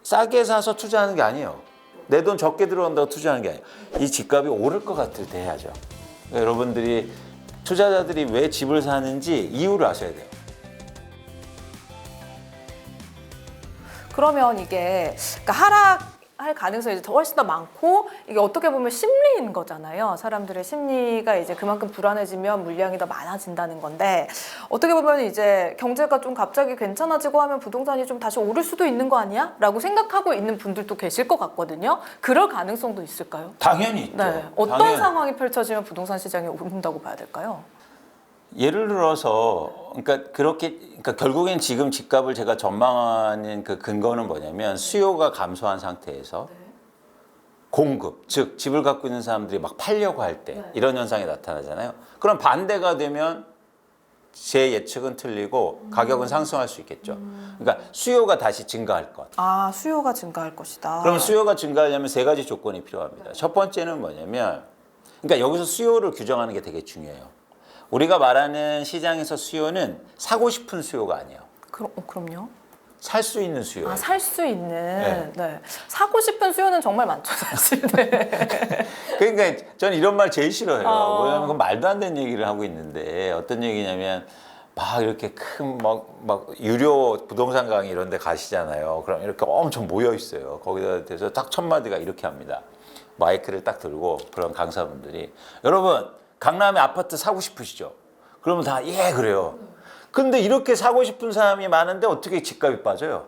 싸게 사서 투자하는 게 아니에요. 내 돈 적게 들어온다고 투자하는 게 아니에요. 이 집값이 오를 것 같을 때 해야죠. 그러니까 여러분들이 투자자들이 왜 집을 사는지 이유를 아셔야 돼요. 그러면 이게 그러니까 하락할 가능성이 이제 훨씬 더 많고 이게 어떻게 보면 심리인 거잖아요. 사람들의 심리가 이제 그만큼 불안해지면 물량이 더 많아진다는 건데 어떻게 보면 이제 경제가 좀 갑자기 괜찮아지고 하면 부동산이 좀 다시 오를 수도 있는 거 아니야? 라고 생각하고 있는 분들도 계실 것 같거든요. 그럴 가능성도 있을까요? 당연히 있죠. 네. 어떤 당연히. 상황이 펼쳐지면 부동산 시장이 오른다고 봐야 될까요? 예를 들어서 그러니까 결국엔 지금 집값을 제가 전망하는 그 근거는 뭐냐면 수요가 감소한 상태에서 공급, 즉 집을 갖고 있는 사람들이 막 팔려고 할 때 이런 현상이 나타나잖아요. 그럼 반대가 되면 제 예측은 틀리고 가격은 상승할 수 있겠죠. 그러니까 수요가 다시 증가할 것. 아, 수요가 증가할 것이다. 그럼 수요가 증가하려면 세 가지 조건이 필요합니다. 첫 번째는 뭐냐면 그러니까 여기서 수요를 규정하는 게 되게 중요해요. 우리가 말하는 시장에서 수요는 사고 싶은 수요가 아니에요. 그럼요. 살 수 있는 수요예요. 아, 살 수 있는. 네. 사고 싶은 수요는 정말 많죠, 사실. 네. 그러니까 저는 이런 말 제일 싫어해요. 왜냐하면 그건 말도 안 되는 얘기를 하고 있는데 어떤 얘기냐면 막 이렇게 큰 막 유료 부동산 강의 이런 데 가시잖아요. 그럼 이렇게 엄청 모여 있어요. 거기다 대해서 딱 첫 마디가 이렇게 합니다. 마이크를 딱 들고 그런 강사분들이 여러분 강남에 아파트 사고 싶으시죠? 그러면 다 예 그래요. 근데 이렇게 사고 싶은 사람이 많은데 어떻게 집값이 빠져요?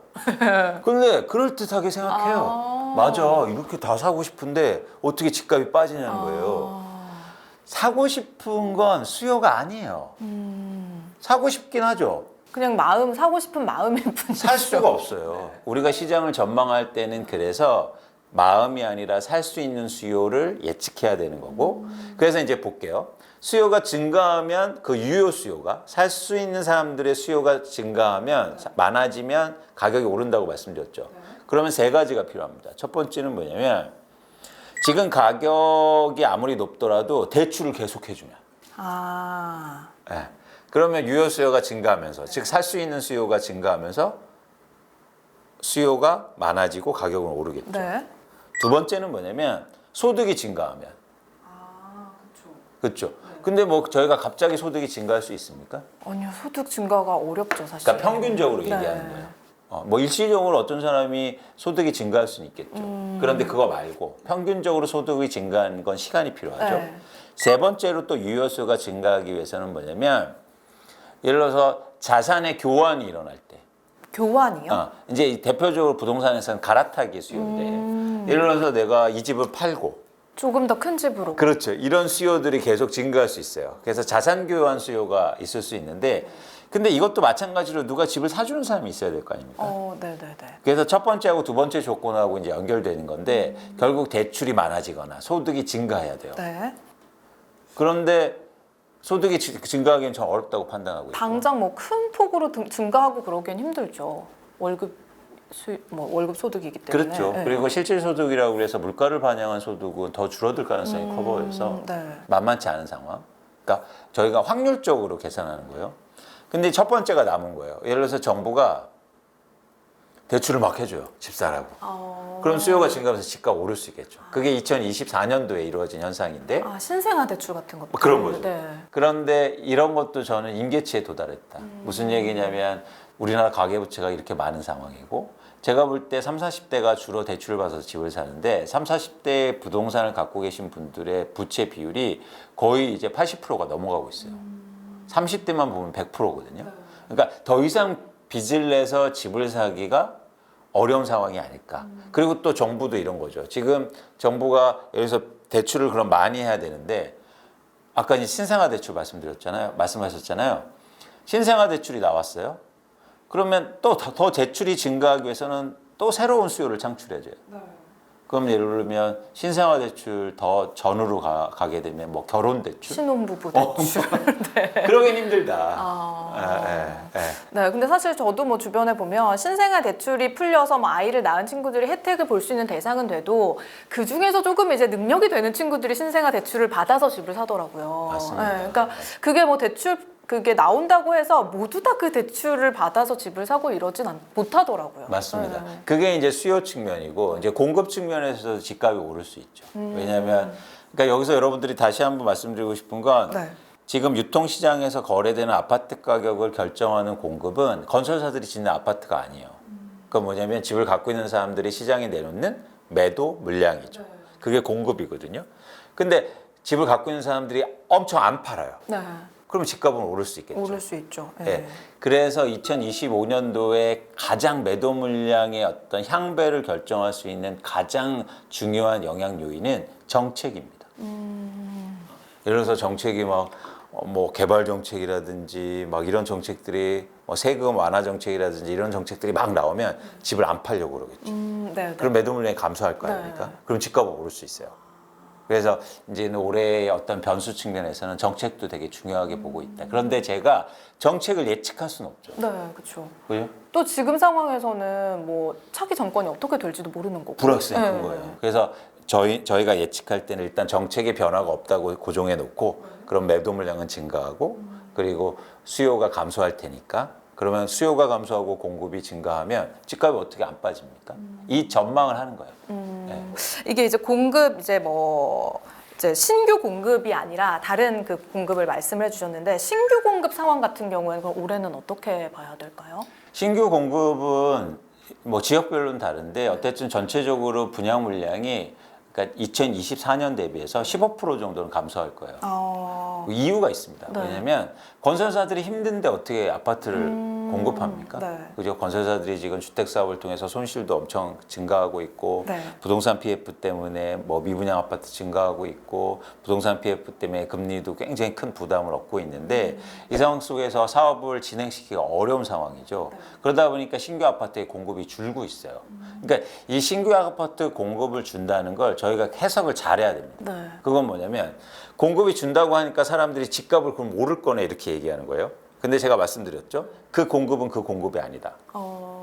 근데 그럴듯하게 생각해요. 맞아. 이렇게 다 사고 싶은데 어떻게 집값이 빠지냐는 거예요. 사고 싶은 건 수요가 아니에요. 사고 싶긴 하죠. 그냥 사고 싶은 마음일 뿐이죠. 살 수가 없어요. 우리가 시장을 전망할 때는 그래서 마음이 아니라 살 수 있는 수요를 예측해야 되는 거고 그래서 이제 볼게요. 수요가 증가하면 그 유효 수요가 살 수 있는 사람들의 수요가 증가하면 많아지면 가격이 오른다고 말씀드렸죠. 그러면 세 가지가 필요합니다. 첫 번째는 뭐냐면 지금 가격이 아무리 높더라도 대출을 계속 해주면 네. 그러면 유효 수요가 증가하면서 즉 살 수 있는 수요가 증가하면서 수요가 많아지고 가격은 오르겠죠. 네. 두 번째는 뭐냐면 소득이 증가하면. 그렇죠. 근데 뭐 저희가 갑자기 소득이 증가할 수 있습니까? 아니요, 소득 증가가 어렵죠, 사실. 그러니까 평균적으로 얘기하는 거예요. 뭐 일시적으로 어떤 사람이 소득이 증가할 수는 있겠죠. 그런데 그거 말고 평균적으로 소득이 증가하는 건 시간이 필요하죠. 네. 세 번째로 또 유효수요가 증가하기 위해서는 뭐냐면 예를 들어서 자산의 교환이 일어날 때. 교환이요? 이제 대표적으로 부동산에서는 갈아타기 수요인데 예를 들어서 내가 이 집을 팔고 조금 더 큰 집으로. 그렇죠. 이런 수요들이 계속 증가할 수 있어요. 그래서 자산 교환 수요가 있을 수 있는데 근데 이것도 마찬가지로 누가 집을 사주는 사람이 있어야 될 거 아닙니까? 네네네. 그래서 첫 번째하고 두 번째 조건하고 이제 연결되는 건데 결국 대출이 많아지거나 소득이 증가해야 돼요. 네. 그런데 소득이 증가하기는 좀 어렵다고 판단하고 있고 당장 뭐 큰 폭으로 증가하고 그러기엔 힘들죠. 월급 소득이기 때문에. 그렇죠. 네. 그리고 실질 소득이라고 그래서 물가를 반영한 소득은 더 줄어들 가능성이 커 보여서 네. 만만치 않은 상황. 그러니까 저희가 확률적으로 계산하는 거예요. 근데 첫 번째가 남은 거예요. 예를 들어서 정부가 대출을 막 해줘요. 집 사라고. 그럼 수요가 증가하면서 집값 오를 수 있겠죠. 그게 2024년도에 이루어진 현상인데 신생아 대출 같은 것도. 그런 거죠. 네. 그런데 이런 것도 저는 임계치에 도달했다. 무슨 얘기냐면 우리나라 가계부채가 이렇게 많은 상황이고 제가 볼 때 30, 40대가 주로 대출을 받아서 집을 사는데 30, 40대 부동산을 갖고 계신 분들의 부채 비율이 거의 이제 80%가 넘어가고 있어요. 30대만 보면 100%거든요. 그러니까 더 이상 빚을 내서 집을 사기가 어려운 상황이 아닐까. 그리고 또 정부도 이런 거죠. 지금 정부가 여기서 대출을 그럼 많이 해야 되는데 아까 이제 신생아 대출 말씀하셨잖아요. 신생아 대출이 나왔어요. 그러면 또 더 대출이 증가하기 위해서는 또 새로운 수요를 창출해줘요. 그럼 예를 들면 신생아 대출 더 전으로 가게 되면 뭐 결혼 대출? 신혼부부 대출. 네. 그러긴 힘들다. 네, 근데 사실 저도 뭐 주변에 보면 신생아 대출이 풀려서 뭐 아이를 낳은 친구들이 혜택을 볼 수 있는 대상은 돼도 그 중에서 조금 이제 능력이 되는 친구들이 신생아 대출을 받아서 집을 사더라고요. 맞습니다. 네, 그러니까 그게 뭐 대출 그게 나온다고 해서 모두 다 그 대출을 받아서 집을 사고 이러진 못하더라고요. 맞습니다. 네. 그게 이제 수요 측면이고 이제 공급 측면에서 집값이 오를 수 있죠. 왜냐하면 그러니까 여기서 여러분들이 다시 한번 말씀드리고 싶은 건 네. 지금 유통시장에서 거래되는 아파트 가격을 결정하는 공급은 건설사들이 짓는 아파트가 아니에요. 그건 뭐냐면 집을 갖고 있는 사람들이 시장에 내놓는 매도 물량이죠. 그게 공급이거든요. 근데 집을 갖고 있는 사람들이 엄청 안 팔아요. 네. 그러면 집값은 오를 수 있겠죠. 오를 수 있죠. 네. 예. 그래서 2025년도에 가장 매도 물량의 어떤 향배를 결정할 수 있는 가장 중요한 영향 요인은 정책입니다. 예를 들어서 정책이 막 뭐 개발 정책이라든지 막 이런 정책들이 뭐 세금 완화 정책이라든지 이런 정책들이 막 나오면 집을 안 팔려고 그러겠죠. 네. 그럼 매도 물량이 감소할 거 아닙니까? 네. 그럼 집값은 오를 수 있어요. 그래서 이제는 올해의 어떤 변수 측면에서는 정책도 되게 중요하게 보고 있다. 그런데 제가 정책을 예측할 수는 없죠. 네, 그렇죠. 그죠? 또 지금 상황에서는 뭐 차기 정권이 어떻게 될지도 모르는 거고. 불확실한 네. 큰 거예요. 그래서 저희가 예측할 때는 일단 정책의 변화가 없다고 고정해 놓고 그럼 매도 물량은 증가하고 그리고 수요가 감소할 테니까 그러면 수요가 감소하고 공급이 증가하면 집값이 어떻게 안 빠집니까? 이 전망을 하는 거예요. 네. 이게 이제 공급 이제 신규 공급이 아니라 다른 그 공급을 말씀을 해주셨는데 신규 공급 상황 같은 경우에는 그럼 올해는 어떻게 봐야 될까요? 신규 공급은 뭐 지역별로는 다른데 어쨌든 전체적으로 분양 물량이 그러니까 2024년 대비해서 15% 정도는 감소할 거예요. 이유가 있습니다. 네. 왜냐하면 건설사들이 힘든데 어떻게 아파트를 공급합니까? 네. 그죠? 건설사들이 지금 주택 사업을 통해서 손실도 엄청 증가하고 있고 네. 부동산 PF 때문에 뭐 미분양 아파트 증가하고 있고 부동산 PF 때문에 금리도 굉장히 큰 부담을 얻고 있는데 이 상황 속에서 사업을 진행시키기가 어려운 상황이죠. 그러다 보니까 신규 아파트의 공급이 줄고 있어요. 그러니까 이 신규 아파트 공급을 준다는 걸 저희가 해석을 잘해야 됩니다. 네. 그건 뭐냐면 공급이 준다고 하니까 사람들이 집값을 그럼 오를 거네 이렇게 얘기하는 거예요. 근데 제가 말씀드렸죠. 그 공급은 그 공급이 아니다.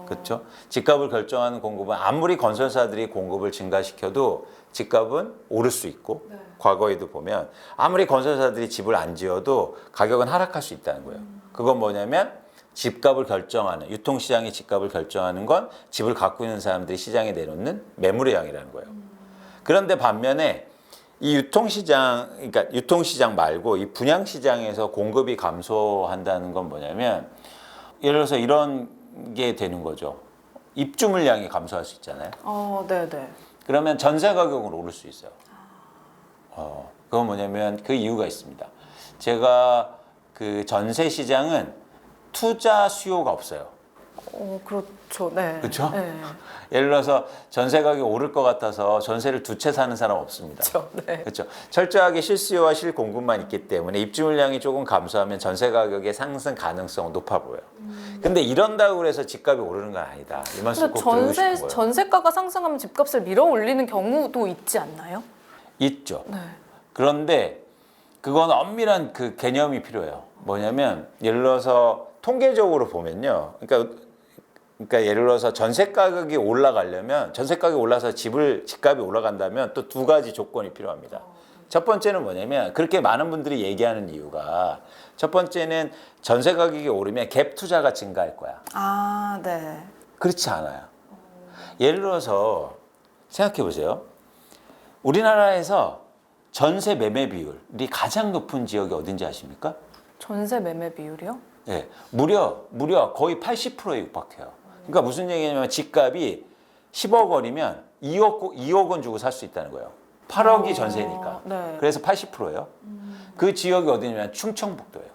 그렇죠? 집값을 결정하는 공급은 아무리 건설사들이 공급을 증가시켜도 집값은 오를 수 있고 과거에도 보면 아무리 건설사들이 집을 안 지어도 가격은 하락할 수 있다는 거예요. 그건 뭐냐면 집값을 결정하는 유통시장의 집값을 결정하는 건 집을 갖고 있는 사람들이 시장에 내놓는 매물의 양이라는 거예요. 그런데 반면에 이 그러니까 유통시장 말고 이 분양시장에서 공급이 감소한다는 건 뭐냐면 예를 들어서 이런 게 되는 거죠. 입주 물량이 감소할 수 있잖아요. 네네. 그러면 전세 가격은 오를 수 있어요. 그건 뭐냐면 그 이유가 있습니다. 제가 그 전세 시장은 투자 수요가 없어요. 그렇죠. 네. 그렇죠? 네. 예를 들어서 전세 가격이 오를 것 같아서 전세를 두 채 사는 사람 없습니다. 그렇죠. 네. 그렇죠. 철저하게 실수요와 실공급만 있기 때문에 입주 물량이 조금 감소하면 전세 가격의 상승 가능성은 높아 보여요. 근데 이런다고 해서 집값이 오르는 건 아니다. 이 말씀 근데 꼭 드리고 싶은 거예요. 전세가가 상승하면 집값을 밀어 올리는 경우도 있지 않나요? 있죠. 네. 그런데 그건 엄밀한 그 개념이 필요해요. 뭐냐면 예를 들어서 통계적으로 보면요. 그러니까 예를 들어서 전세 가격이 올라가려면 전세 가격이 올라서 집값이 올라간다면 또 두 가지 조건이 필요합니다. 첫 번째는 뭐냐면 그렇게 많은 분들이 얘기하는 이유가 첫 번째는 전세 가격이 오르면 갭 투자가 증가할 거야. 네. 그렇지 않아요. 예를 들어서 생각해 보세요. 우리나라에서 전세 매매 비율이 가장 높은 지역이 어딘지 아십니까? 전세 매매 비율이요? 예, 무려 거의 80%에 육박해요. 그러니까 무슨 얘기냐면 집값이 10억 원이면 2억 원 주고 살 수 있다는 거예요. 8억이 전세니까. 네. 그래서 80%예요. 그 지역이 어디냐면 충청북도예요.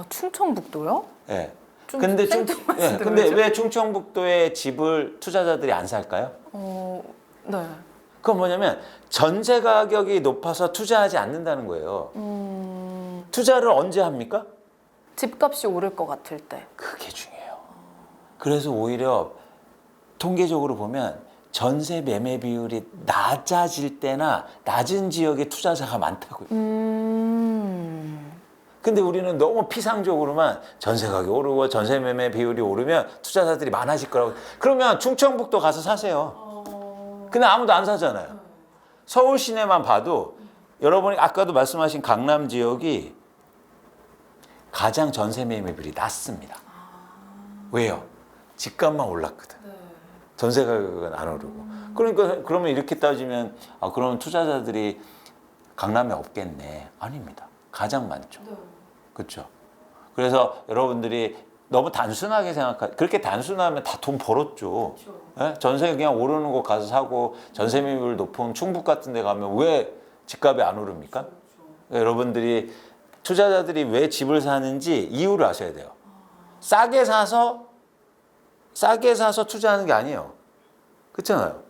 충청북도요? 예. 좀 근데 생뚱맞은 근데 데죠? 왜 충청북도에 집을 투자자들이 안 살까요? 네. 그건 뭐냐면 전세 가격이 높아서 투자하지 않는다는 거예요. 투자를 언제 합니까? 집값이 오를 것 같을 때. 그게 중요해요. 그래서 오히려 통계적으로 보면 전세 매매 비율이 낮아질 때나 낮은 지역에 투자자가 많다고요. 근데 우리는 너무 피상적으로만 전세 가격이 오르고 전세 매매 비율이 오르면 투자자들이 많아질 거라고. 그러면 충청북도 가서 사세요. 근데 아무도 안 사잖아요. 서울 시내만 봐도 여러분이 아까도 말씀하신 강남 지역이 가장 전세 매매율이 낮습니다. 왜요? 집값만 올랐거든. 전세 가격은 안 오르고. 그러니까 그러면 이렇게 따지면 그러면 투자자들이 강남에 없겠네. 아닙니다. 가장 많죠. 그렇죠. 그래서 여러분들이 너무 단순하게 그렇게 단순하면 다 돈 벌었죠. 예? 전세 그냥 오르는 곳 가서 사고 전세 매매율 높은 충북 같은 데 가면 왜 집값이 안 오릅니까? 여러분들이 투자자들이 왜 집을 사는지 이유를 아셔야 돼요. 싸게 사서 투자하는 게 아니에요. 그렇잖아요.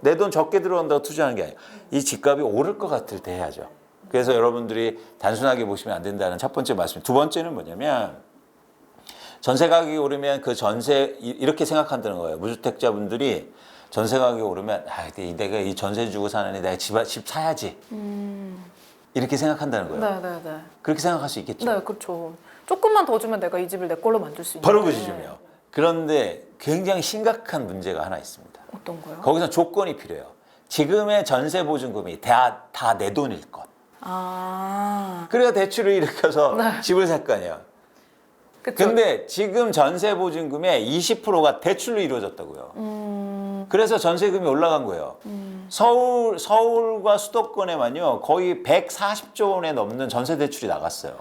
내 돈 적게 들어온다고 투자하는 게 아니에요. 이 집값이 오를 것 같을 때 해야죠. 그래서 여러분들이 단순하게 보시면 안 된다는 첫 번째 말씀. 두 번째는 뭐냐면 전세 가격이 오르면 그 전세 이렇게 생각한다는 거예요. 무주택자분들이 전세 가격이 오르면 내가 이 전세 주고 사느니 내가 집 사야지. 이렇게 생각한다는 거예요. 네. 그렇게 생각할 수 있겠죠. 네, 그렇죠. 조금만 더 주면 내가 이 집을 내 걸로 만들 수 있는. 바로 그 지점이에요. 그런데 굉장히 심각한 문제가 하나 있습니다. 어떤 거요? 거기서 조건이 필요해요. 지금의 전세 보증금이 다 내 돈일 것. 그래야 대출을 일으켜서 네. 집을 살 거 아니에요. 그쵸? 근데 지금 전세 보증금의 20%가 대출로 이루어졌다고요. 그래서 전세금이 올라간 거예요. 서울과 수도권에만요 거의 140조 원에 넘는 전세 대출이 나갔어요.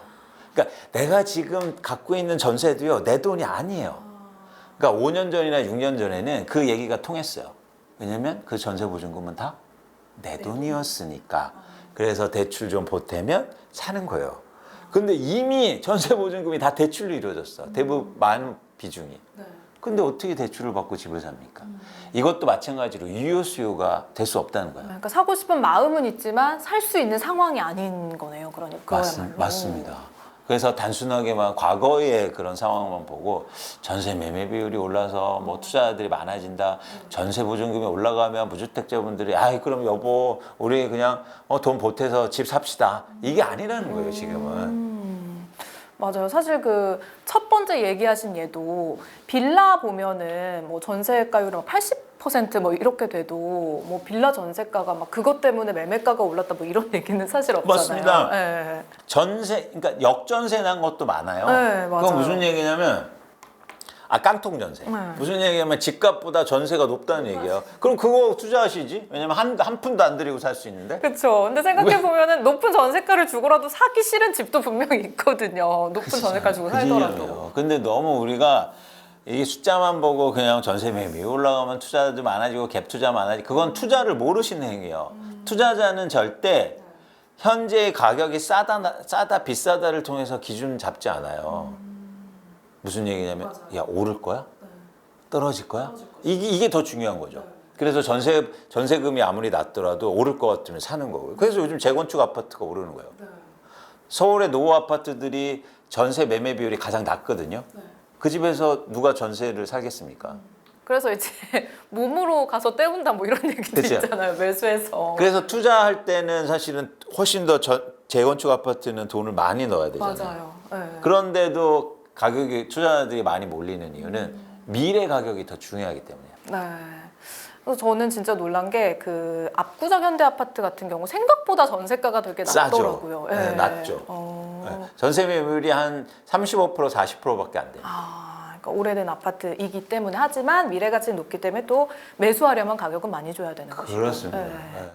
그러니까 내가 지금 갖고 있는 전세도요 내 돈이 아니에요. 그러니까 5년 전이나 6년 전에는 그 얘기가 통했어요. 왜냐면 그 전세 보증금은 다 내 돈이었으니까. 그래서 대출 좀 보태면 사는 거예요. 근데 이미 전세 보증금이 다 대출로 이루어졌어. 대부분 많은 비중이. 근데 어떻게 대출을 받고 집을 삽니까? 이것도 마찬가지로 유효 수요가 될 수 없다는 거예요. 그러니까 사고 싶은 마음은 있지만 살 수 있는 상황이 아닌 거네요. 그러니까 맞습니다. 그래서 단순하게만 과거의 그런 상황만 보고 전세 매매 비율이 올라서 뭐 투자자들이 많아진다. 전세 보증금이 올라가면 무주택자분들이 그럼 여보 우리 그냥 돈 보태서 집 삽시다. 이게 아니라는 거예요 지금은. 맞아요. 사실 그 첫 번째 얘기하신 얘도 빌라 보면은 뭐 전세가율이 80%뭐 이렇게 돼도 뭐 빌라 전세가가 막 그것 때문에 매매가가 올랐다 뭐 이런 얘기는 사실 없잖아요. 맞습니다. 네. 전세 그러니까 역전세 난 것도 많아요. 네, 맞아요. 그건 무슨 얘기냐면 깡통 전세. 네. 무슨 얘기냐면 집값보다 전세가 높다는 얘기예요. 그럼 그거 투자하시지? 왜냐면 한 푼도 안 들이고 살 수 있는데. 그렇죠. 근데 생각해 보면은 높은 전세가를 주고라도 사기 싫은 집도 분명히 있거든요. 높은 전세가 주고 살더라도. 근데 너무 우리가 이 숫자만 보고 그냥 전세 매매 올라가면 투자도 많아지고 갭 투자 많아지고 그건 투자를 모르시는 행위예요. 투자자는 절대 현재 가격이 싸다 비싸다를 통해서 기준 잡지 않아요. 무슨 얘기냐면 야 오를 거야? 떨어질 거야? 이게 더 중요한 거죠. 그래서 전세금이 아무리 낮더라도 오를 것 같으면 사는 거고요. 그래서 요즘 재건축 아파트가 오르는 거예요. 서울의 노후 아파트들이 전세 매매 비율이 가장 낮거든요. 그 집에서 누가 전세를 살겠습니까? 그래서 이제 몸으로 가서 때운다 뭐 이런 얘기도 그쵸? 있잖아요. 매수해서. 그래서 투자할 때는 사실은 훨씬 더 재건축 아파트는 돈을 많이 넣어야 되잖아요. 맞아요. 네. 그런데도 가격이 투자자들이 많이 몰리는 이유는 미래 가격이 더 중요하기 때문이에요. 네. 그래서 저는 진짜 놀란 게 그 압구정 현대 아파트 같은 경우 생각보다 전세가가 되게 낮더라고요. 싸죠. 네, 낮죠. 네. 전세 매물이 한 35% 40%밖에 안 돼요. 그러니까 오래된 아파트이기 때문에 하지만 미래 가치는 높기 때문에 또 매수하려면 가격은 많이 줘야 되는 거죠. 그렇습니다. 네. 네.